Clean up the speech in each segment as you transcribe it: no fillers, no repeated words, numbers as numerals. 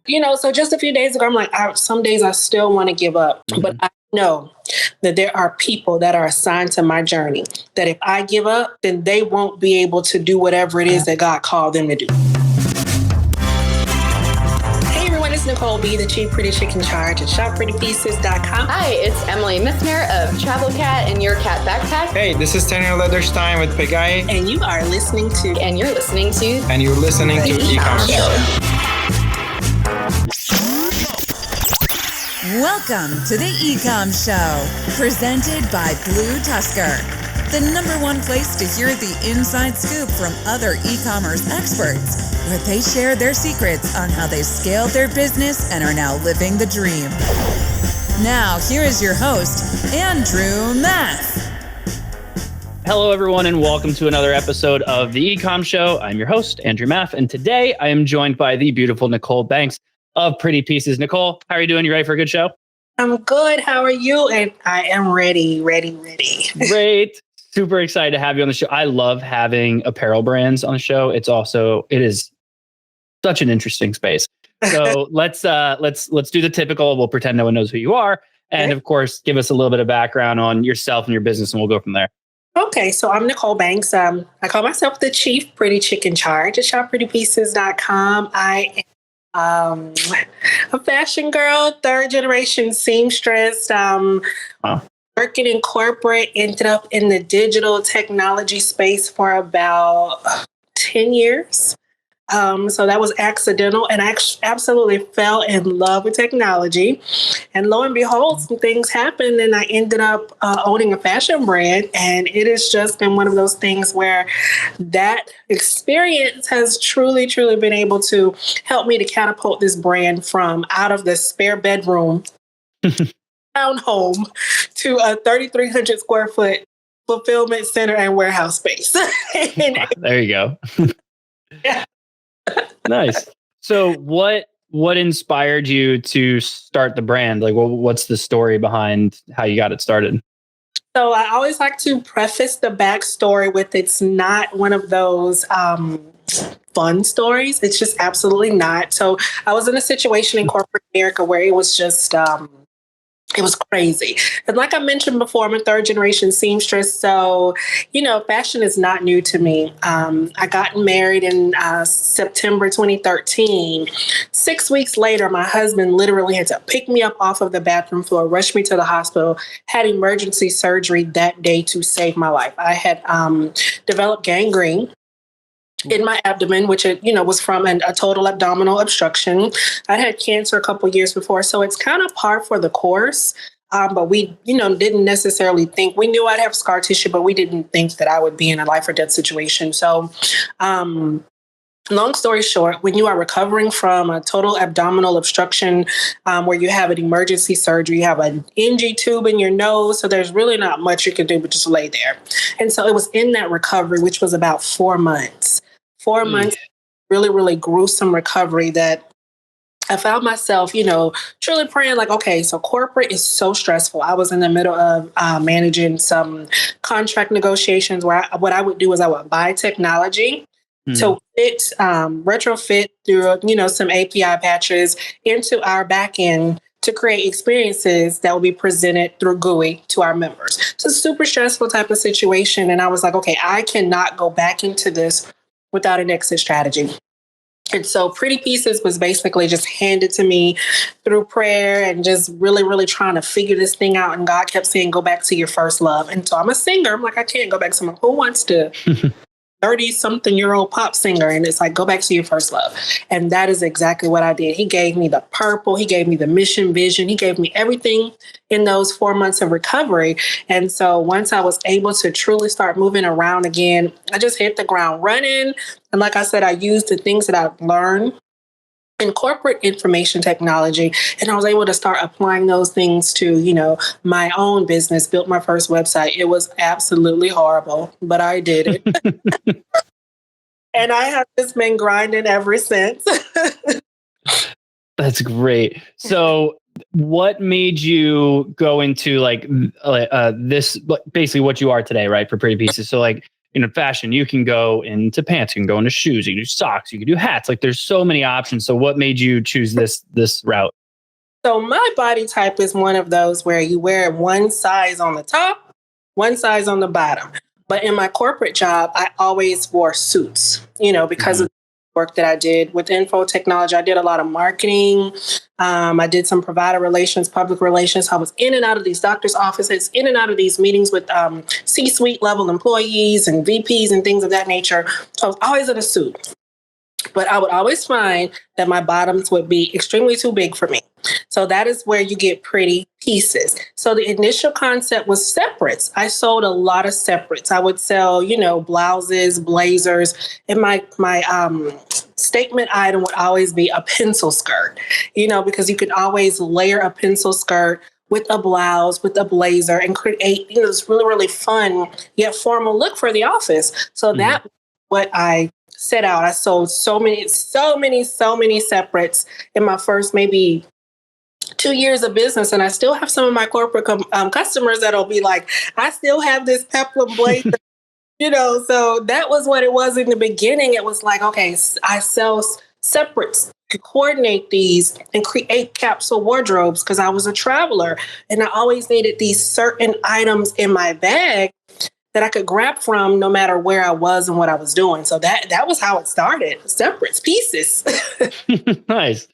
So just a few days ago, I'm like, some days I still want to give up, but I know that there are people that are assigned to my journey, that if I give up, then they won't be able to do whatever it is that God called them to do. Hey everyone, it's Nicole B, the Chief Pretty Chic in charge at shopprettypieces.com. Hi, it's Emily Missner of Travel Cat and Your Cat Backpack. Hey, this is Daniel Lederstein with Big Eye. And you are listening to... And you're listening to... And you're listening to E-Comm Show. Welcome to the E-Comm Show, presented by BlueTuskr, the #1 place to hear the inside scoop from other e-commerce experts, where they share their secrets on how they scaled their business and are now living the dream. Now, here is your host, Andrew Math. Hello, everyone, and welcome to another episode of the E-Comm Show. I'm your host, Andrew Math, and today I am joined by the beautiful Nicole Banks of Pretty Pieces. Nicole, how are you doing? You ready for a good show? I'm good. How are you? And I am ready. Great. Super excited to have you on the show. I love having apparel brands on the show. It is such an interesting space. So let's do the typical. We'll pretend no one knows who you are. And of course, give us a little bit of background on yourself and your business, and we'll go from there. Okay, so I'm Nicole Banks. I call myself the Chief Pretty Chic in charge at shopprettypieces.com. I am a fashion girl, third generation seamstress, working in corporate, ended up in the digital technology space for about 10 years. So that was accidental, and I absolutely fell in love with technology. And lo and behold, some things happened, and I ended up owning a fashion brand. And it has just been one of those things where that experience has truly been able to help me to catapult this brand from out of the spare bedroom town home to a 3,300 square foot fulfillment center and warehouse space. There you go. Yeah. Nice. So what inspired you to start the brand? Like, what's the story behind how you got it started? So I always like to preface the backstory with it's not one of those fun stories. It's just absolutely not. So I was in a situation in corporate America where it was just... it was crazy. And like I mentioned before, I'm a third generation seamstress. So, fashion is not new to me. I got married in September 2013. 6 weeks later, my husband literally had to pick me up off of the bathroom floor, rush me to the hospital, had emergency surgery that day to save my life. I had developed gangrene in my abdomen, which was from a total abdominal obstruction. I had cancer a couple years before, so it's kind of par for the course. But we, didn't necessarily think. We knew I'd have scar tissue, but we didn't think that I would be in a life or death situation. So, long story short, when you are recovering from a total abdominal obstruction, where you have an emergency surgery, you have an NG tube in your nose, so there's really not much you can do but just lay there. And so it was in that recovery, which was about 4 months. 4 months, really gruesome recovery that I found myself, truly praying like, okay, so corporate is so stressful. I was in the middle of managing some contract negotiations where what I would do is I would buy technology to retrofit through, some API patches into our back end to create experiences that will be presented through GUI to our members. It's a super stressful type of situation. And I was like, okay, I cannot go back into this without an exit strategy. And so Pretty Pieces was basically just handed to me through prayer and just really trying to figure this thing out. And God kept saying, go back to your first love. And so I'm a singer. I'm like, I can't go back to someone who wants to 30-something-year-old pop singer. And it's like, go back to your first love. And that is exactly what I did. He gave me the purple. He gave me the mission vision. He gave me everything in those 4 months of recovery. And so once I was able to truly start moving around again, I just hit the ground running. And like I said, I used the things that I've learned in corporate information technology, and I was able to start applying those things to, my own business, built my first website. It was absolutely horrible, but I did it. And I have just been grinding ever since. That's great. So what made you go into this, basically what you are today, right? For Pretty Pieces. So fashion, you can go into pants, you can go into shoes, you can do socks, you can do hats. Like there's so many options. So what made you choose this route? So my body type is one of those where you wear one size on the top, one size on the bottom. But in my corporate job, I always wore suits, because of the work that I did with info technology. I did a lot of marketing. I did some provider relations, public relations. I was in and out of these doctors' offices, in and out of these meetings with C-suite level employees and VPs and things of that nature. So I was always in a suit. But I would always find that my bottoms would be extremely too big for me. So that is where you get pretty pieces. So the initial concept was separates. I sold a lot of separates. I would sell, blouses, blazers, and my statement item would always be a pencil skirt, because you could always layer a pencil skirt with a blouse, with a blazer, and create, this really, really fun yet formal look for the office. So that what I set out. I sold so many separates in my first maybe 2 years of business. And I still have some of my corporate customers that'll be like, I still have this peplum blazer, so that was what it was in the beginning. It was like, okay, I sell separates to coordinate these and create capsule wardrobes because I was a traveler and I always needed these certain items in my bag that I could grab from no matter where I was and what I was doing. So that was how it started. Separates, pieces. Nice.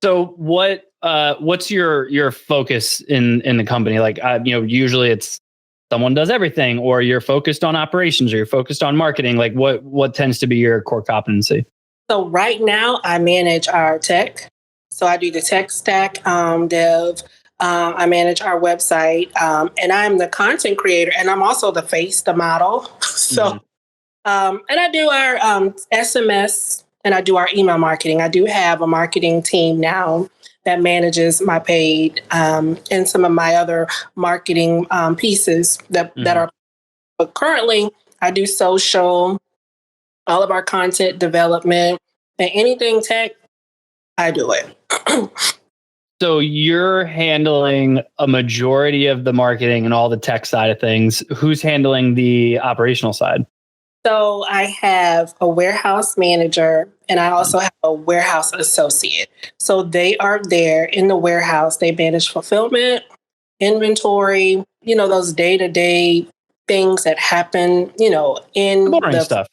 So what's your focus in the company? Like, usually it's someone does everything, or you're focused on operations, or you're focused on marketing. Like what tends to be your core competency? So right now I manage our tech. So I do the tech stack, dev. I manage our website, and I'm the content creator, and I'm also the face, the model. So, and I do our SMS, and I do our email marketing. I do have a marketing team now that manages my paid and some of my other marketing pieces that are. But currently, I do social, all of our content development, and anything tech, I do it. So you're handling a majority of the marketing and all the tech side of things. Who's handling the operational side? So I have a warehouse manager and I also have a warehouse associate. So they are there in the warehouse. They manage fulfillment, inventory, those day-to-day things that happen, in Boring the stuff.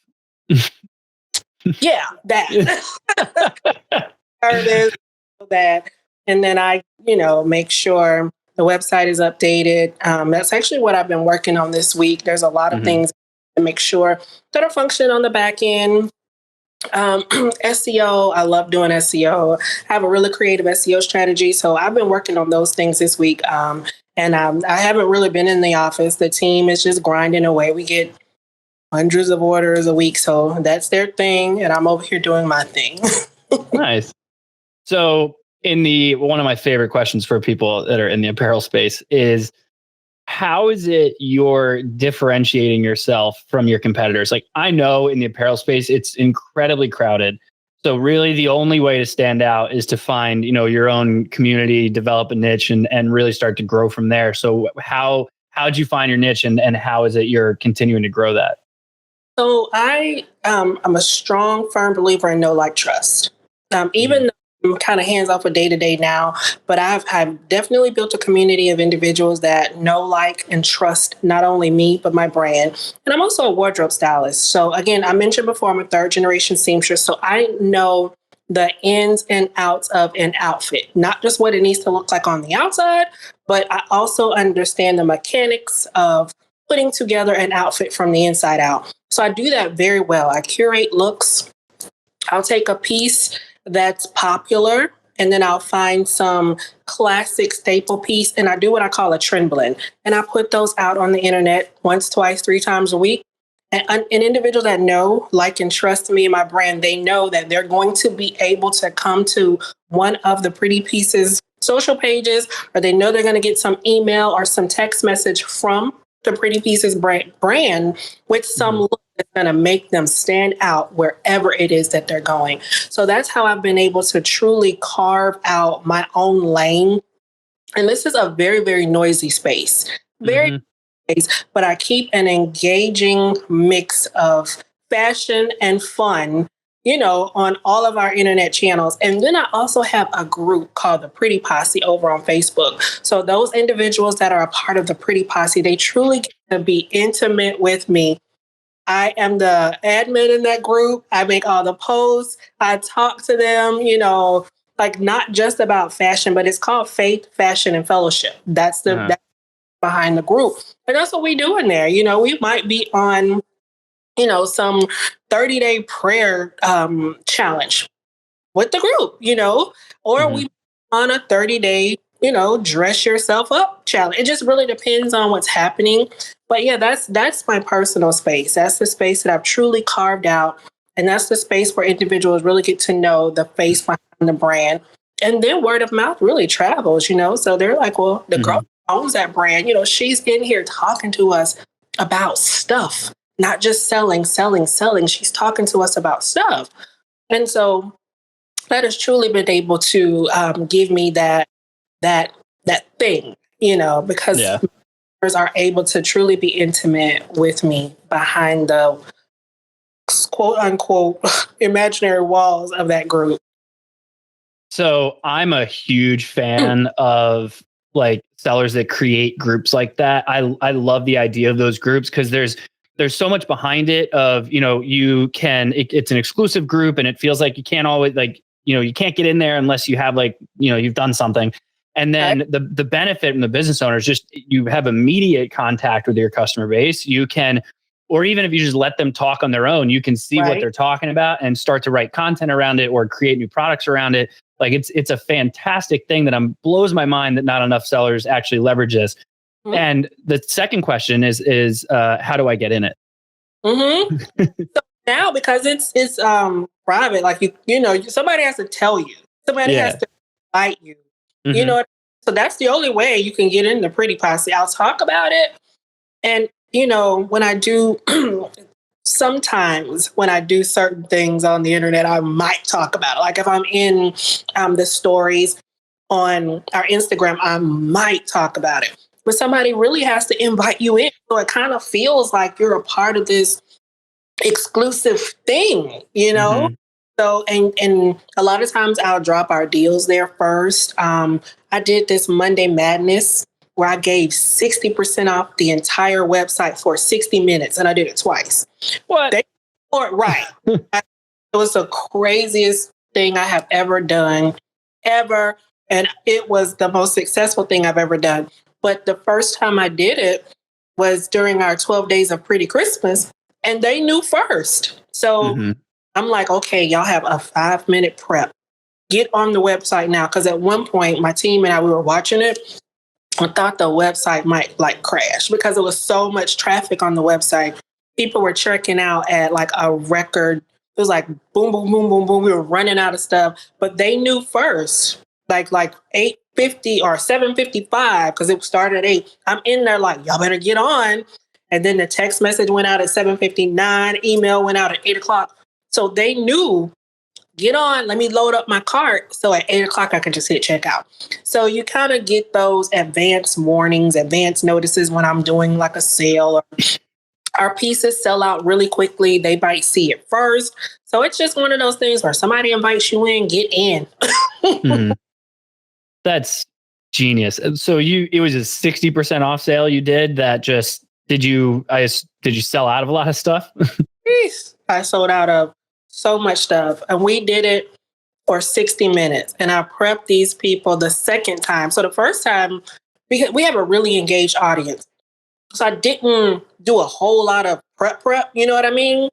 Yeah, that. that. And then I, make sure the website is updated. That's actually what I've been working on this week. There's a lot of things to make sure that are functioning on the back end. SEO, I love doing SEO. I have a really creative SEO strategy. So I've been working on those things this week. And I haven't really been in the office. The team is just grinding away. We get hundreds of orders a week. So that's their thing. And I'm over here doing my thing. Nice. So one of my favorite questions for people that are in the apparel space is, how is it you're differentiating yourself from your competitors? Like, I know in the apparel space, it's incredibly crowded. So really the only way to stand out is to find, your own community, develop a niche and really start to grow from there. So how'd you find your niche and how is it you're continuing to grow that? So I'm a strong, firm believer in know, like, trust. Even though I'm kind of hands off a day to day now, but I've definitely built a community of individuals that know, like, and trust not only me, but my brand. And I'm also a wardrobe stylist. So again, I mentioned before, I'm a third generation seamstress. So I know the ins and outs of an outfit, not just what it needs to look like on the outside, but I also understand the mechanics of putting together an outfit from the inside out. So I do that very well. I curate looks. I'll take a piece that's popular and then I'll find some classic staple piece and I do what I call a trend blend. And I put those out on the internet once, twice, 3 times a week. And an individual that know, like, and trust me and my brand, they know that they're going to be able to come to one of the Pretty Pieces social pages, or they know they're going to get some email or some text message from the Pretty Pieces brand with some look that's going to make them stand out wherever it is that they're going. So that's how I've been able to truly carve out my own lane. And this is a very, very noisy space. Very but I keep an engaging mix of fashion and fun, on all of our internet channels. And then I also have a group called the Pretty Posse over on Facebook. So those individuals that are a part of the Pretty Posse, they truly get to be intimate with me. I am the admin in that group. I make all the posts. I talk to them, like not just about fashion, but it's called Faith, Fashion, and Fellowship. That's that's behind the group. And that's what we do in there. We might be on, some 30-day prayer challenge with the group, or we on a 30-day, dress yourself up challenge. It just really depends on what's happening. But yeah, that's my personal space. That's the space that I've truly carved out. And that's the space where individuals really get to know the face behind the brand. And then word of mouth really travels, So they're like, well, the girl owns that brand. She's in here talking to us about stuff, not just selling. She's talking to us about stuff. And so that has truly been able to give me that thing, because members are able to truly be intimate with me behind the quote unquote imaginary walls of that group. So I'm a huge fan of like sellers that create groups like that. I love the idea of those groups because there's so much behind it of, it's an exclusive group and it feels like you can't always you can't get in there unless you have you've done something. And then the benefit from the business owner is just you have immediate contact with your customer base. You can, or even if you just let them talk on their own, you can see what they're talking about and start to write content around it or create new products around it. Like it's a fantastic thing that blows my mind that not enough sellers actually leverage this. Mm-hmm. And the second question is how do I get in it? Mm-hmm. So now, because it's private, like somebody has to tell you, somebody has to invite you. Mm-hmm. So that's the only way you can get in the Pretty Posse. I'll talk about it. And, when I do, sometimes when I do certain things on the internet, I might talk about it. Like if I'm in the stories on our Instagram, I might talk about it. But somebody really has to invite you in. So it kind of feels like you're a part of this exclusive thing, Mm-hmm. So, and a lot of times I'll drop our deals there first. I did this Monday Madness where I gave 60% off the entire website for 60 minutes, and I did it twice. What? Right. It was the craziest thing I have ever done, ever. And it was the most successful thing I've ever done. But the first time I did it was during our 12 days of Pretty Christmas, and they knew first. So I'm like, okay, y'all have a 5-minute prep. Get on the website now. Because at one point, my team and I, we were watching it. I thought the website might crash because it was so much traffic on the website. People were checking out at a record. It was like boom, boom, boom, boom, boom. We were running out of stuff, but they knew first, like 8:50 or 7:55, because it started at 8. I'm in there y'all better get on. And then the text message went out at 7:59. Email went out at 8 o'clock. So they knew, get on, let me load up my cart. So at 8 o'clock, I can just hit checkout. So you kind of get those advanced warnings, advanced notices when I'm doing a sale. Or our pieces sell out really quickly. They might see it first. So it's just one of those things where somebody invites you in, get in. That's genius. So it was a 60% off sale you did that just, did you sell out of a lot of stuff? I sold out of so much stuff. And we did it for 60 minutes. And I prepped these people the second time. So the first time, we have a really engaged audience. So I didn't do a whole lot of prep, you know what I mean?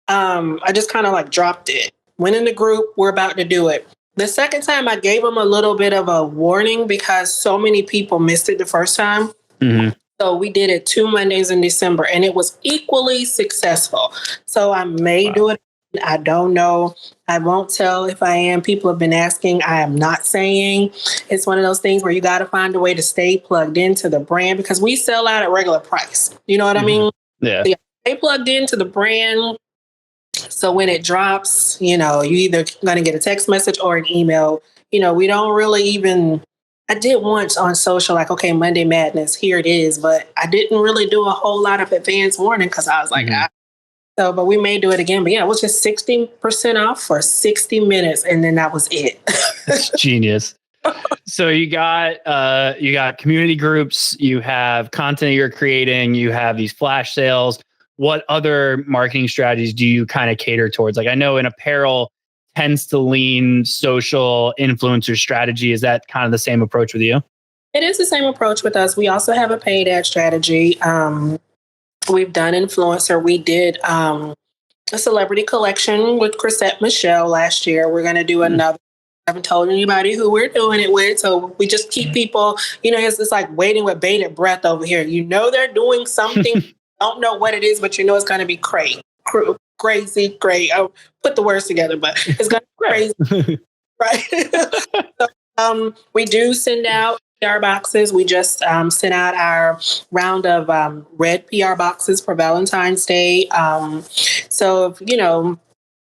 I just kind of dropped it. Went in the group, we're about to do it. The second time I gave them a little bit of a warning because so many people missed it the first time. Mm-hmm. So we did it 2 Mondays in December and it was equally successful. So I may do it. I don't know. I won't tell if I am. People have been asking. I am not saying. It's one of those things where you got to find a way to stay plugged into the brand because we sell out at regular price. You know what I mean? Yeah. So stay plugged into the brand. So when it drops, you either going to get a text message or an email. We don't really even I did once on social, like, okay, Monday Madness, here it is. But I didn't really do a whole lot of advance warning because I was like, So, but we may do it again. But yeah, it was just 60% off for 60 minutes. And then that was it. That's genius. So you got community groups, you have content you're creating, you have these flash sales. What other marketing strategies do you kind of cater towards? Like I know in apparel tends to lean social influencer strategy. Is that kind of the same approach with you? It is the same approach with us. We also have a paid ad strategy. We've done influencer. We did a celebrity collection with Chrisette Michelle last year. We're going to do another. I haven't told anybody who we're doing it with. So we just keep people, it's like waiting with bated breath over here. They're doing something. Don't know what it is, but it's going to be crazy, great. I'll put the words together, but it's going to be crazy. Right. So, we do send out PR boxes. We just sent out our round of red PR boxes for Valentine's Day. So if,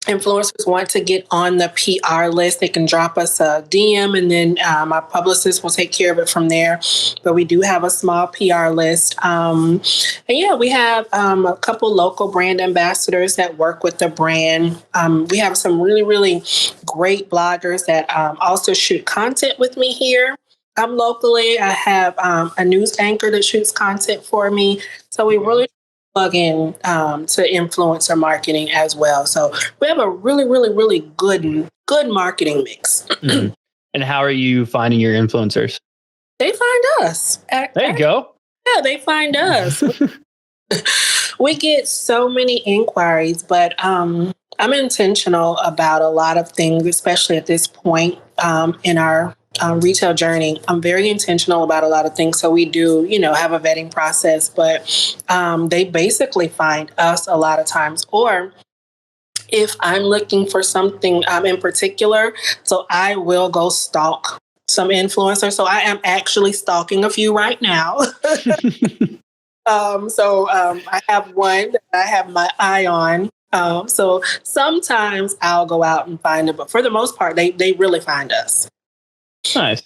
influencers want to get on the PR list, they can drop us a DM and then our publicist will take care of it from there. But we do have a small PR list. And yeah, we have a couple local brand ambassadors that work with the brand. We have some really, really great bloggers that also shoot content with me here. Locally, I have a news anchor that shoots content for me. So we really plug in to influencer marketing as well. So we have a really, really, really good marketing mix. Mm-hmm. And how are you finding your influencers? They find us. There you go. Yeah, they find us. We get so many inquiries, but I'm intentional about a lot of things, especially at this point in our retail journey. I'm very intentional about a lot of things. So we do, have a vetting process, but they basically find us a lot of times. Or if I'm looking for something in particular, so I will go stalk some influencers. So I am actually stalking a few right now. I have one that I have my eye on. So sometimes I'll go out and find them, but for the most part, they really find us. Nice.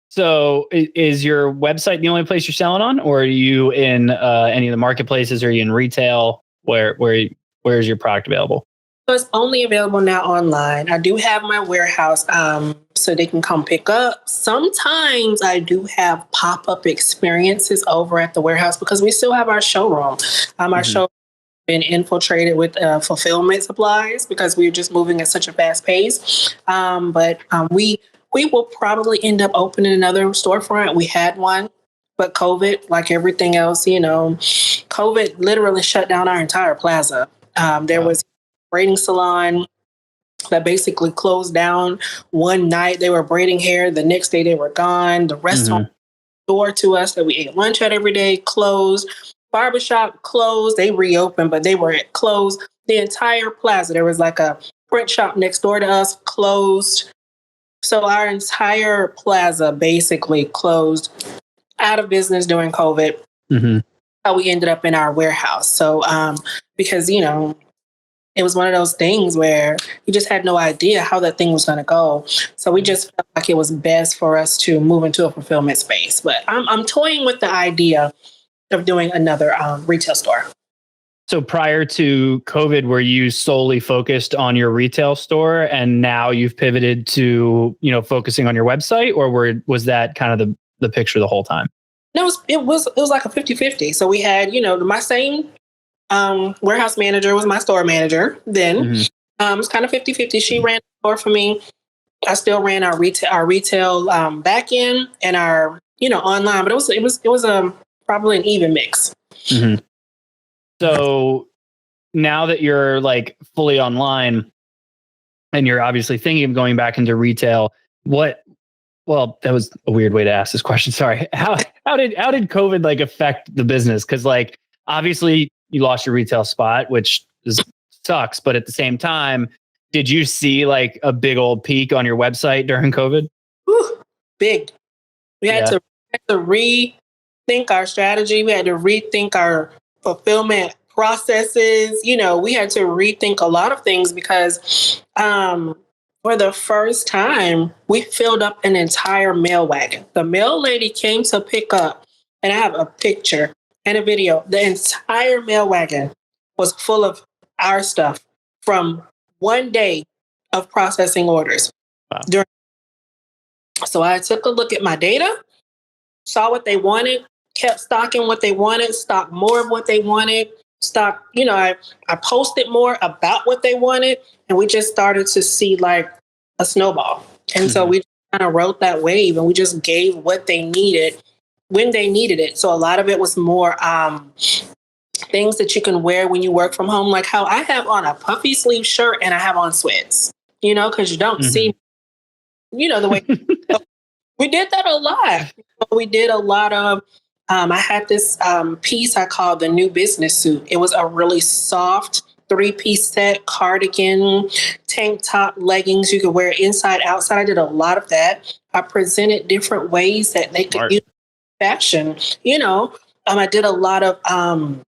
So is your website the only place you're selling on, or are you in any of the marketplaces? Are you in retail? Where is your product available? So it's only available now online. I do have my warehouse so they can come pick up. Sometimes I do have pop-up experiences over at the warehouse because we still have our showroom. Our showroom been infiltrated with fulfillment supplies because we're just moving at such a fast pace. But we will probably end up opening another storefront. We had one, but COVID, like everything else, COVID literally shut down our entire plaza. There was a braiding salon that basically closed down one night. They were braiding hair. The next day they were gone. The restaurant door to us that we ate lunch at every day closed. Barbershop closed. They reopened, but they were closed. The entire plaza. There was like a print shop next door to us closed. So our entire plaza basically closed, out of business during COVID. How we ended up in our warehouse. So because, it was one of those things where you just had no idea how that thing was going to go. So we just felt like it was best for us to move into a fulfillment space. But I'm toying with the idea of doing another retail store. So prior to COVID, were you solely focused on your retail store and now you've pivoted to, focusing on your website, or was that kind of the picture the whole time? No, it was like a 50-50. So we had, my same warehouse manager was my store manager then. It was kind of 50-50. She ran the store for me. I still ran our retail back end and our, online, but it was probably an even mix. So now that you're like fully online and you're obviously thinking of going back into retail, well, that was a weird way to ask this question. Sorry. How did COVID like affect the business? Cause like, obviously you lost your retail spot, which sucks. But at the same time, did you see like a big old peak on your website during COVID? Big. We had to rethink our strategy. We had to rethink our fulfillment processes. We had to rethink a lot of things because for the first time, we filled up an entire mail wagon. The mail lady came to pick up, and I have a picture and a video. The entire mail wagon was full of our stuff from one day of processing orders. Wow. So I took a look at my data, saw what they wanted, kept stocking what they wanted, stocked more of what they wanted, stock, I posted more about what they wanted, and we just started to see like a snowball. And so we kind of rode that wave, and we just gave what they needed when they needed it. So a lot of it was more things that you can wear when you work from home, like how I have on a puffy sleeve shirt and I have on sweats, because you don't see, the way we did that a lot. We did a lot of I had this piece I called the new business suit. It was a really soft 3-piece set, cardigan, tank top, leggings. You could wear it inside, outside. I did a lot of that. I presented different ways that they could use fashion. I did a lot of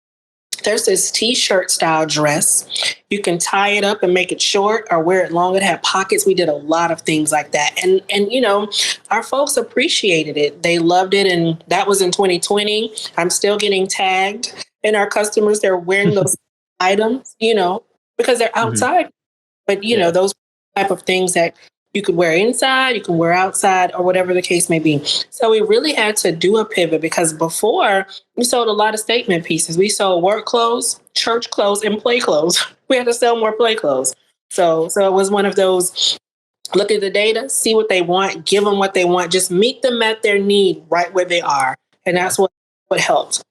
there's this t-shirt style dress. You can tie it up and make it short or wear it long. It had pockets. We did a lot of things like that. And our folks appreciated it. They loved it. And that was in 2020. I'm still getting tagged. And our customers, they're wearing those items, because they're outside. But, those type of things that you could wear inside, you can wear outside, or whatever the case may be. So we really had to do a pivot, because before we sold a lot of statement pieces. We sold work clothes, church clothes, and play clothes. We had to sell more play clothes. So it was one of those, look at the data, see what they want, give them what they want, just meet them at their need right where they are. And that's what helped.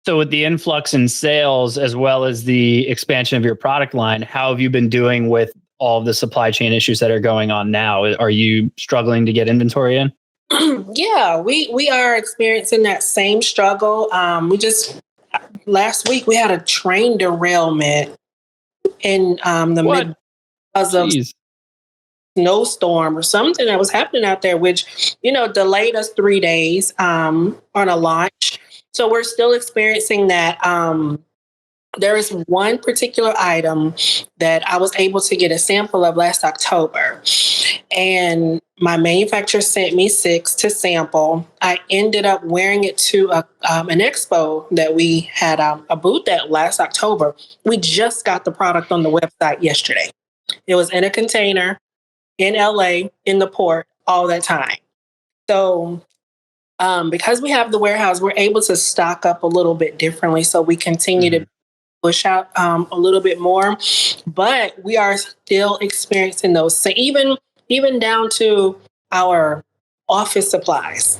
So with the influx in sales, as well as the expansion of your product line, how have you been doing with all of the supply chain issues that are going on now? Are you struggling to get inventory in? Yeah, we are experiencing that same struggle. Last week we had a train derailment in the mid because of snowstorm or something that was happening out there, which delayed us 3 days on a launch. So we're still experiencing that. There is one particular item that I was able to get a sample of last October, and my manufacturer sent me 6 to sample. I ended up wearing it to an expo that we had a booth at last October. We just got the product on the website yesterday. It was in a container in LA, in the port, all that time. So because we have the warehouse, we're able to stock up a little bit differently. So we continue to push out a little bit more, but we are still experiencing those. So even down to our office supplies,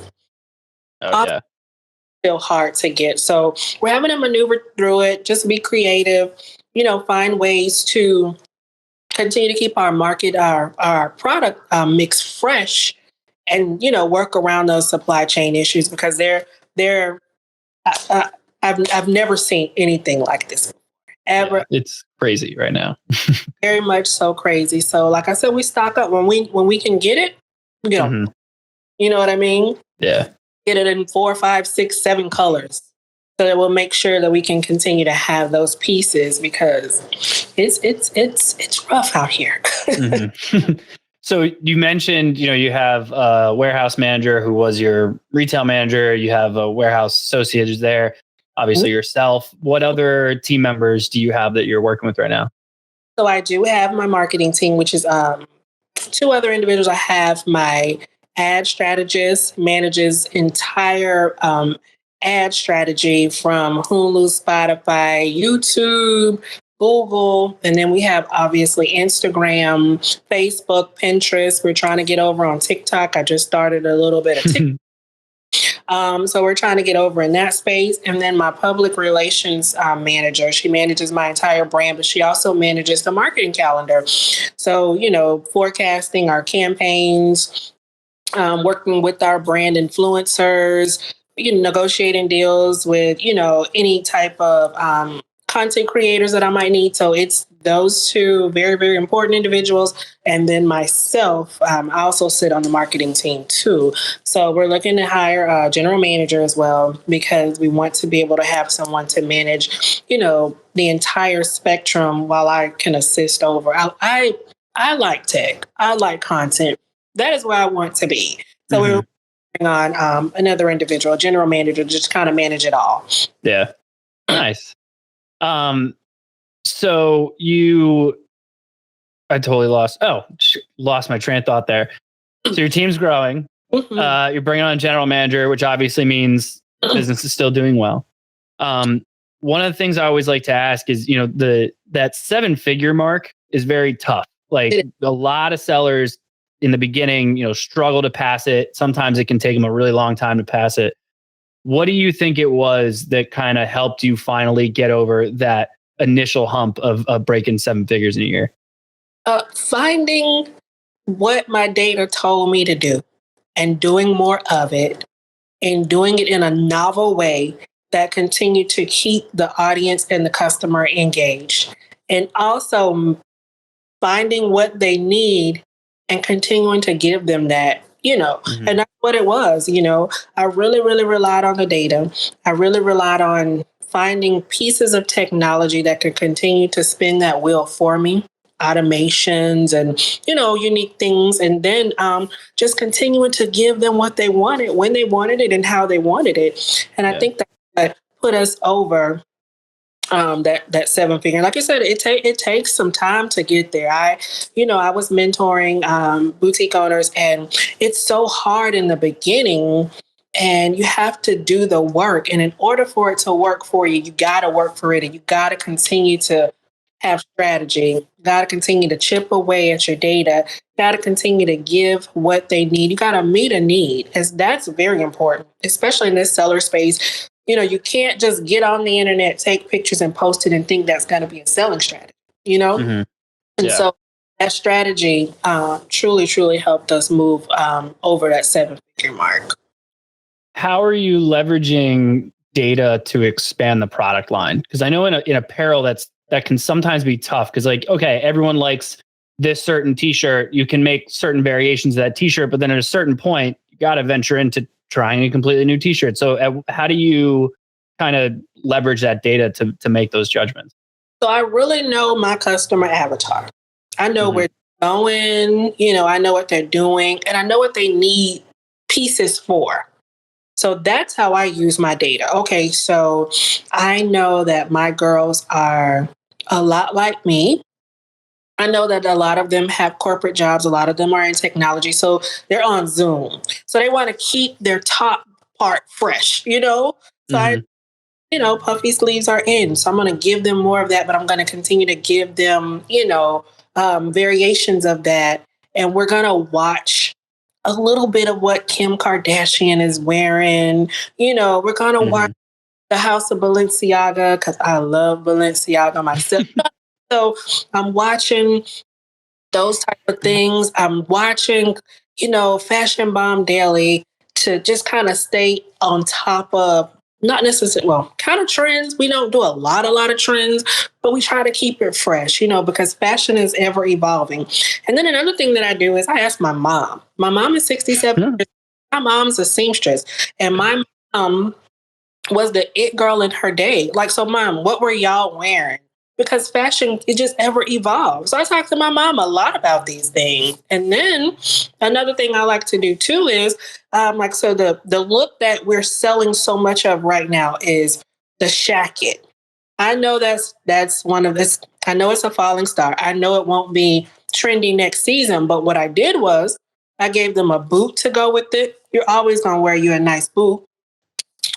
still hard to get. So we're having to maneuver through it. Just be creative. Find ways to continue to keep our market, our product mix fresh, and work around those supply chain issues, because I've never seen anything like this ever. Yeah, it's crazy right now. Very much so crazy. So like I said, we stock up when we can get it, we get them. You know what I mean? Yeah. Get it in 4, 5, 6, 7 colors, so that we'll make sure that we can continue to have those pieces, because it's rough out here. So you mentioned, you have a warehouse manager who was your retail manager. You have a warehouse associate there. Obviously yourself. What other team members do you have that you're working with right now? So I do have my marketing team, which is 2 other individuals. I have my ad strategist, manages entire ad strategy from Hulu, Spotify, YouTube, Google, and then we have obviously Instagram, Facebook, Pinterest. We're trying to get over on TikTok. I just started a little bit of TikTok. So we're trying to get over in that space. And then my public relations manager, she manages my entire brand, but she also manages the marketing calendar. So, forecasting our campaigns, working with our brand influencers, negotiating deals with, any type of content creators that I might need. So it's those 2 very, very important individuals. And then myself, I also sit on the marketing team too. So we're looking to hire a general manager as well, because we want to be able to have someone to manage, the entire spectrum while I can assist over. I I like tech. I like content. That is where I want to be. So we were bringing on another individual, a general manager, to just kind of manage it all. Yeah. Nice. So I totally lost my train of thought there. So your team's growing. You're bringing on a general manager, which obviously means business is still doing well. One of the things I always like to ask is, that 7-figure mark is very tough. Like a lot of sellers in the beginning, struggle to pass it. Sometimes it can take them a really long time to pass it. What do you think it was that kind of helped you finally get over that initial hump of breaking 7 figures in a year? Finding what my data told me to do and doing more of it and doing it in a novel way that continued to keep the audience and the customer engaged. And also finding what they need and continuing to give them that, and that's what it was. I really, really relied on the data. I really relied on finding pieces of technology that could continue to spin that wheel for me, automations and, unique things. And then just continuing to give them what they wanted, when they wanted it and how they wanted it. And I think that put us over that 7-figure. Like I said, it takes some time to get there. I was mentoring boutique owners, and it's so hard in the beginning, and you have to do the work. And in order for it to work for you, you got to work for it, and you got to continue to have strategy. You got to continue to chip away at your data. You got to continue to give what they need. You got to meet a need, as that's very important, especially in this seller space. You can't just get on the internet, take pictures and post it and think that's going to be a selling strategy, And so that strategy truly, truly helped us move over that 7-figure mark. How are you leveraging data to expand the product line? Because I know in apparel that can sometimes be tough, because everyone likes this certain t-shirt. You can make certain variations of that t-shirt, but then at a certain point, you got to venture into trying a completely new t-shirt. So how do you kind of leverage that data to make those judgments? So I really know my customer avatar. I know where they're going, I know what they're doing, and I know what they need pieces for. So that's how I use my data. Okay, so I know that my girls are a lot like me. I know that a lot of them have corporate jobs. A lot of them are in technology. So they're on Zoom. So they want to keep their top part fresh, So puffy sleeves are in. So I'm going to give them more of that, but I'm going to continue to give them, variations of that. And we're going to watch a little bit of what Kim Kardashian is wearing. We're going to watch the House of Balenciaga, because I love Balenciaga myself. So I'm watching those type of things. I'm watching, Fashion Bomb Daily to just kind of stay on top of, not necessarily, kind of trends. We don't do a lot of trends, but we try to keep it fresh, because fashion is ever evolving. And then another thing that I do is I ask my mom. My mom is 67. My mom's a seamstress, and my mom was the it girl in her day. Like, so Mom, what were y'all wearing? Because fashion, it just ever evolves. So I talk to my mom a lot about these things. And then another thing I like to do too is, the look that we're selling so much of right now is the shacket. I know that's one of this. I know it's a falling star. I know it won't be trendy next season, but what I did was I gave them a boot to go with it. You're always going to wear you a nice boot.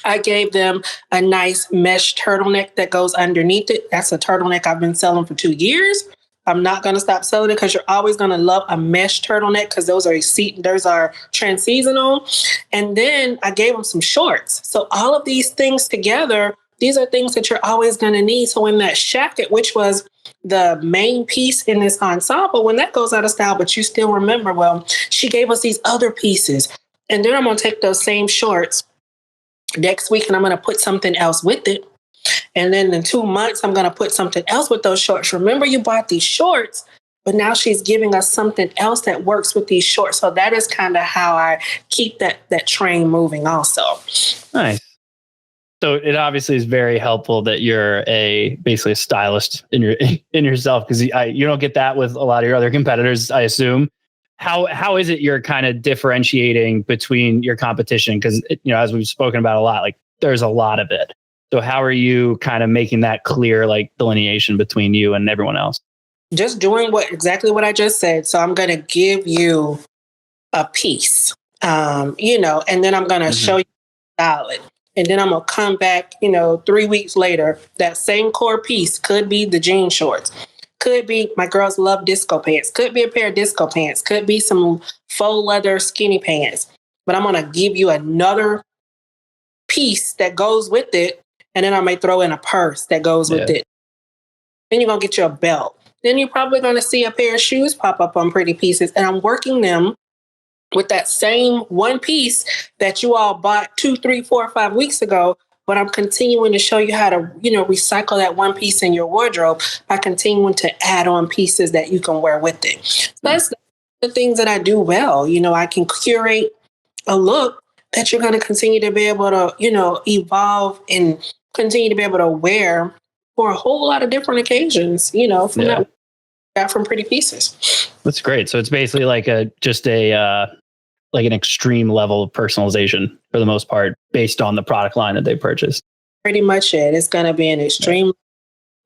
I gave them a nice mesh turtleneck that goes underneath it. That's a turtleneck I've been selling for 2 years. I'm not going to stop selling it, because you're always going to love a mesh turtleneck, because those are trans-seasonal. And then I gave them some shorts. So all of these things together, these are things that you're always going to need. So when that shacket, which was the main piece in this ensemble, when that goes out of style, but you still remember, she gave us these other pieces. And then I'm going to take those same shorts next week and I'm going to put something else with it. And then in 2 months, I'm going to put something else with those shorts. Remember, you bought these shorts, but now she's giving us something else that works with these shorts. So that is kind of how I keep that train moving also. Nice. So it obviously is very helpful that you're basically a stylist in yourself, because you don't get that with a lot of your other competitors, I assume. How is it you're kind of differentiating between your competition? Because as we've spoken about a lot, like there's a lot of it. So how are you kind of making that clear, like delineation between you and everyone else? Just doing exactly what I just said. So I'm going to give you a piece, and then I'm going to show you solid. And then I'm going to come back, 3 weeks later, that same core piece could be the jean shorts. Could be my girls love disco pants. Could be a pair of disco pants. Could be some faux leather skinny pants. But I'm going to give you another piece that goes with it. And then I may throw in a purse that goes with it. Then you're going to get you a belt. Then you're probably going to see a pair of shoes pop up on Pretty Pieces. And I'm working them with that same one piece that you all bought 2, 3, 4, 5 weeks ago. But I'm continuing to show you how to, recycle that one piece in your wardrobe by continuing to add on pieces that you can wear with it. So that's the things that I do well. I can curate a look that you're going to continue to be able to, evolve and continue to be able to wear for a whole lot of different occasions, from Pretty Pieces. That's great. So it's basically like an extreme level of personalization for the most part, based on the product line that they purchased. Pretty much it. It's going to be an extreme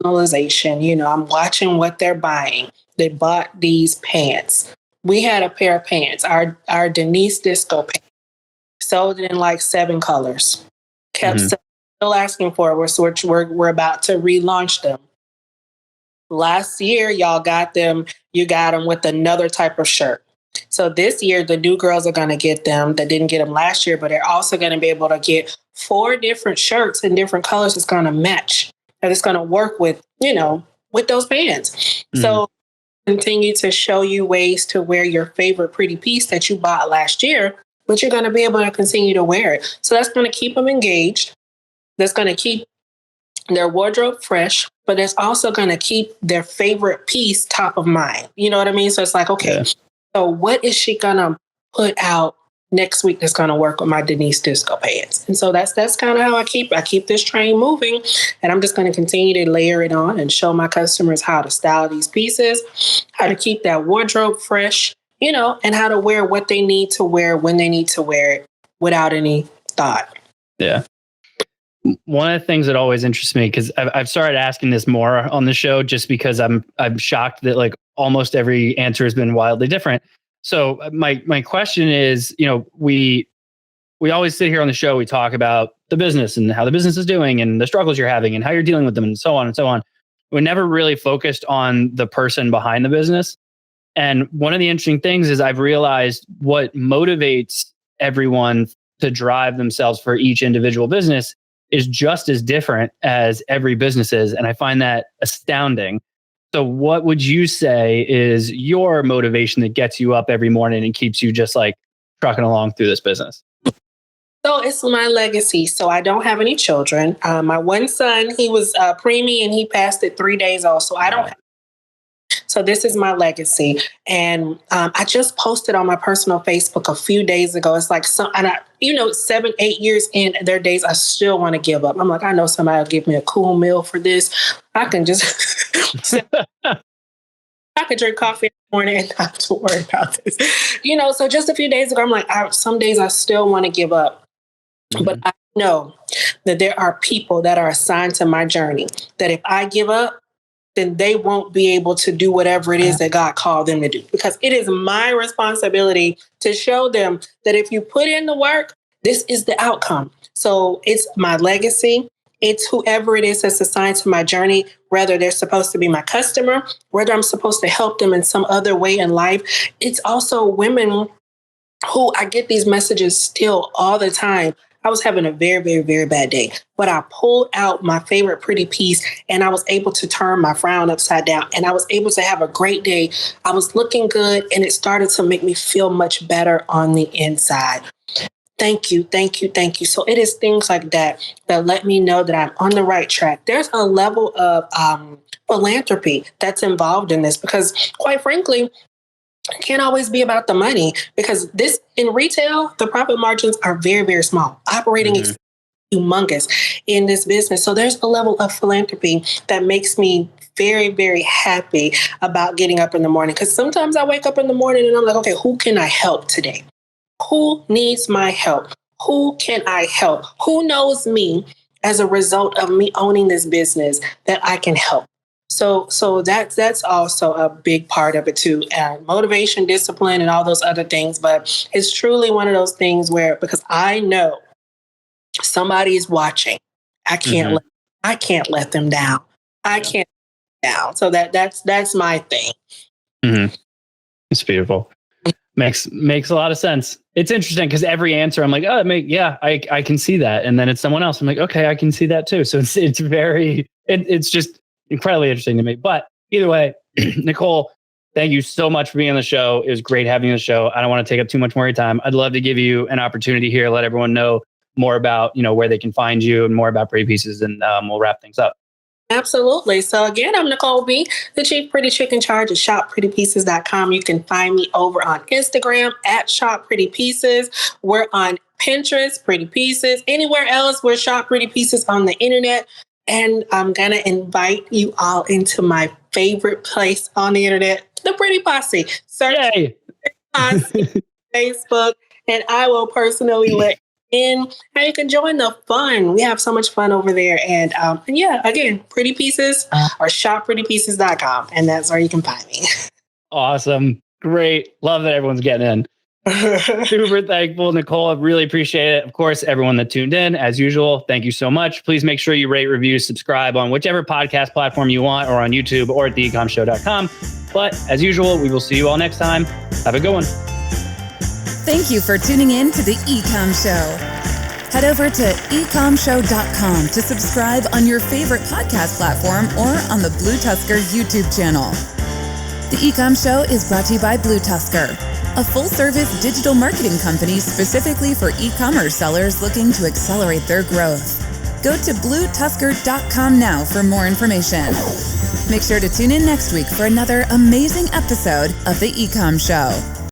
personalization. I'm watching what they're buying. They bought these pants. We had a pair of pants, our Denise Disco pants, sold it in like 7 colors. Kept still asking for it. We're about to relaunch them. Last year, y'all got them. You got them with another type of shirt. So this year, the new girls are going to get them that didn't get them last year, but they're also going to be able to get 4 different shirts in different colors that's going to match. And it's going to work with, with those pants. So continue to show you ways to wear your favorite pretty piece that you bought last year, but you're going to be able to continue to wear it. So that's going to keep them engaged. That's going to keep their wardrobe fresh, but it's also going to keep their favorite piece top of mind. You know what I mean? So it's like, okay, so what is she going to put out next week that's going to work with my Denise Disco pants? And so that's kind of how I keep this train moving. And I'm just going to continue to layer it on and show my customers how to style these pieces, how to keep that wardrobe fresh, and how to wear what they need to wear when they need to wear it without any thought. Yeah. One of the things that always interests me, because I've started asking this more on the show, just because I'm shocked that like almost every answer has been wildly different. So my question is, we always sit here on the show, we talk about the business and how the business is doing and the struggles you're having and how you're dealing with them and so on and so on. We never really focused on the person behind the business. And one of the interesting things is I've realized what motivates everyone to drive themselves for each individual business is just as different as every business is. And I find that astounding. So what would you say is your motivation that gets you up every morning and keeps you just like trucking along through this business? So it's my legacy. So I don't have any children. My one son, he was preemie and he passed at 3 days old. So I don't have. So this is my legacy. And I just posted on my personal Facebook a few days ago. It's like 7, 8 years in, there are days I still want to give up. I'm like, I know somebody will give me a cool meal for this. I can just, I could drink coffee in the morning and not have to worry about this. So just a few days ago, I'm like, some days I still want to give up. But I know that there are people that are assigned to my journey, that if I give up, then they won't be able to do whatever it is that God called them to do. Because it is my responsibility to show them that if you put in the work, this is the outcome. So it's my legacy. It's whoever it is that's assigned to my journey, whether they're supposed to be my customer, whether I'm supposed to help them in some other way in life. It's also women who I get these messages still all the time. I was having a very, very, very bad day, but I pulled out my favorite pretty piece and I was able to turn my frown upside down and I was able to have a great day. I was looking good and it started to make me feel much better on the inside. Thank you, thank you, thank you. So it is things like that that let me know that I'm on the right track. There's a level of philanthropy that's involved in this because quite frankly, it can't always be about the money because this in retail, the profit margins are very, very small. Operating expenses humongous in this business. So there's a level of philanthropy that makes me very, very happy about getting up in the morning. Because sometimes I wake up in the morning and I'm like, okay, who can I help today? Who needs my help? Who can I help? Who knows me as a result of me owning this business that I can help? So that's also a big part of it too. Motivation, discipline, and all those other things. But it's truly one of those things where, because I know somebody is watching, I can't let them down. I can't let them down. So that's my thing. Mm-hmm. It's beautiful. Makes a lot of sense. It's interesting because every answer I'm like, oh, I can see that. And then it's someone else. I'm like, okay, I can see that too. So it's just incredibly interesting to me. But either way, Nicole, thank you so much for being on the show. It was great having you on the show. I don't want to take up too much more of your time. I'd love to give you an opportunity here, let everyone know more about, where they can find you and more about Pretty Pieces, and we'll wrap things up. Absolutely. So again, I'm Nicole B, the Chief Pretty Chick in charge of shopprettypieces.com. You can find me over on Instagram at Shop Pretty Pieces. We're on Pinterest, Pretty Pieces. Anywhere else, we're Shop Pretty Pieces on the internet. And I'm going to invite you all into my favorite place on the internet, the Pretty Posse. Search Pretty Posse Facebook, and I will personally let in, and you can join the fun. We have so much fun over there. And yeah, again, Pretty Pieces or shopprettypieces.com. And that's where you can find me. Awesome. Great. Love that everyone's getting in. Super thankful, Nicole. I really appreciate it. Of course, everyone that tuned in, as usual, thank you so much. Please make sure you rate, review, subscribe on whichever podcast platform you want, or on YouTube, or at theecommshow.com. But as usual, we will see you all next time. Have a good one. Thank you for tuning in to the Ecomm Show. Head over to ecommshow.com to subscribe on your favorite podcast platform or on the BlueTuskr YouTube channel. The Ecomm Show is brought to you by BlueTuskr, a full-service digital marketing company specifically for e-commerce sellers looking to accelerate their growth. Go to BlueTuskr.com now for more information. Make sure to tune in next week for another amazing episode of the Ecomm Show.